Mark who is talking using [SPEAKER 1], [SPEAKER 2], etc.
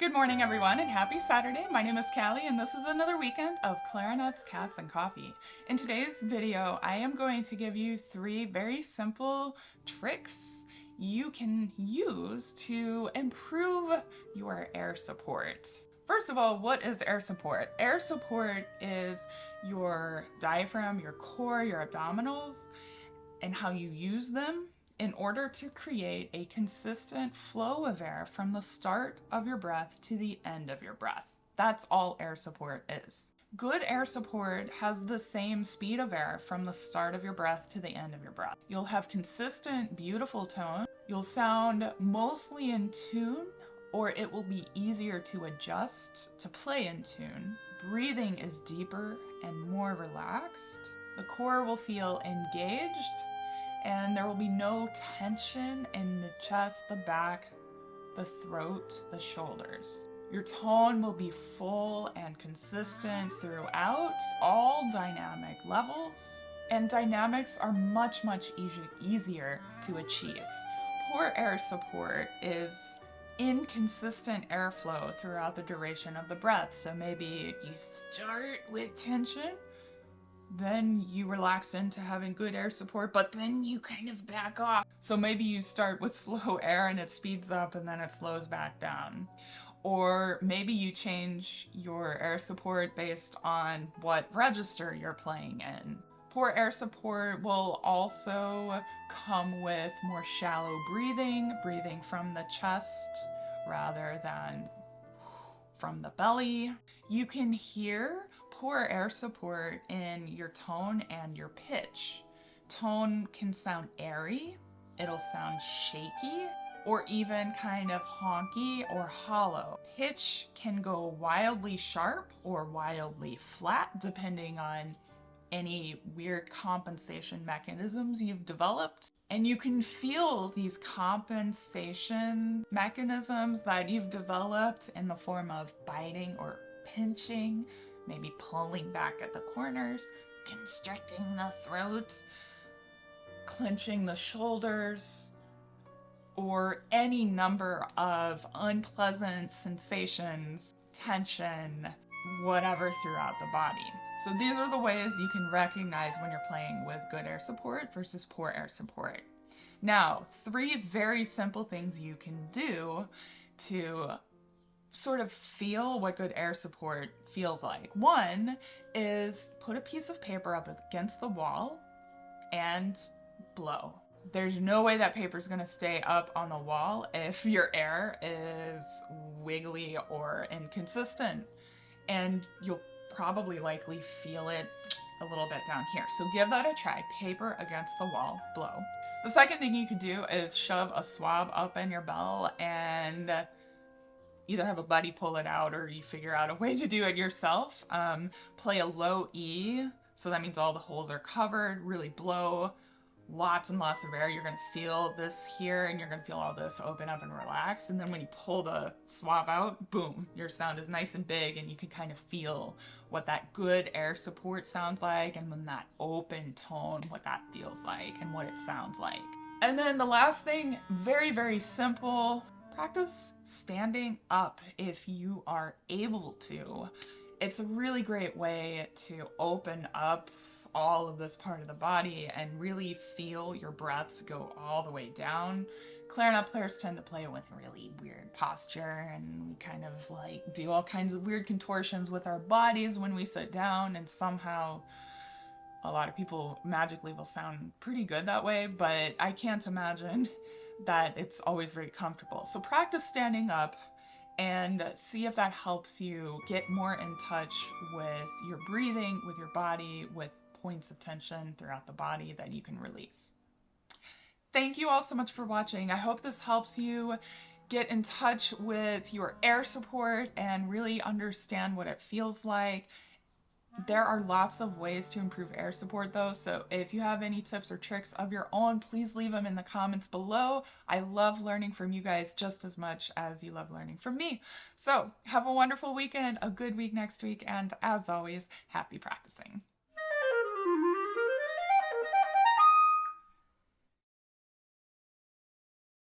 [SPEAKER 1] Good morning, everyone, and happy Saturday. My name is Callie, and this is another weekend of clarinets, cats, and coffee. In today's video, I am going to give you 3 very simple tricks you can use to improve your air support. First of all, what is air support? Air support is your diaphragm, your core, your abdominals, and how you use them in order to create a consistent flow of air from the start of your breath to the end of your breath. That's all air support is. Good air support has the same speed of air from the start of your breath to the end of your breath. You'll have consistent, beautiful tone. You'll sound mostly in tune, or it will be easier to adjust to play in tune. Breathing is deeper and more relaxed. The core will feel engaged, and there will be no tension in the chest, the back, the throat, the shoulders. Your tone will be full and consistent throughout all dynamic levels, and dynamics are much easier to achieve. Poor air support is inconsistent airflow throughout the duration of the breath. So maybe you start with tension, then you relax into having good air support, but then you kind of back off. So maybe you start with slow air and it speeds up and then it slows back down. Or maybe you change your air support based on what register you're playing in. Poor air support will also come with more shallow breathing from the chest rather than from the belly. You can hear poor air support in your tone and your pitch. Tone can sound airy, it'll sound shaky, or even kind of honky or hollow. Pitch can go wildly sharp or wildly flat, depending on any weird compensation mechanisms you've developed. And you can feel these compensation mechanisms that you've developed in the form of biting or pinching, maybe pulling back at the corners, constricting the throat, clenching the shoulders, or any number of unpleasant sensations, tension, whatever throughout the body. So these are the ways you can recognize when you're playing with good air support versus poor air support. Now, 3 very simple things you can do to sort of feel what good air support feels like. One is put a piece of paper up against the wall and blow. There's no way that paper is going to stay up on the wall if your air is wiggly or inconsistent, and you'll probably likely feel it a little bit down here. So give that a try. Paper against the wall, blow. The second thing you can do is shove a swab up in your bell and either have a buddy pull it out or you figure out a way to do it yourself. Play a low E, so that means all the holes are covered. Really blow lots and lots of air. You're going to feel this here, and you're going to feel all this open up and relax. And then when you pull the swab out, boom, your sound is nice and big, and you can kind of feel what that good air support sounds like, and when that open tone, what that feels like and what it sounds like. And then the last thing, very simple, practice standing up if you are able to. It's a really great way to open up all of this part of the body and really feel your breaths go all the way down. Clarinet players tend to play with really weird posture, and we kind of like do all kinds of weird contortions with our bodies when we sit down, and somehow a lot of people magically will sound pretty good that way, but I can't imagine that it's always very comfortable. So practice standing up and see if that helps you get more in touch with your breathing, with your body, with points of tension throughout the body that you can release. Thank you all so much for watching. I hope this helps you get in touch with your air support and really understand what it feels like. There are lots of ways to improve air support though, so if you have any tips or tricks of your own, please leave them in the comments below. I love learning from you guys just as much as you love learning from me. So have a wonderful weekend, a good week next week, and as always, happy practicing.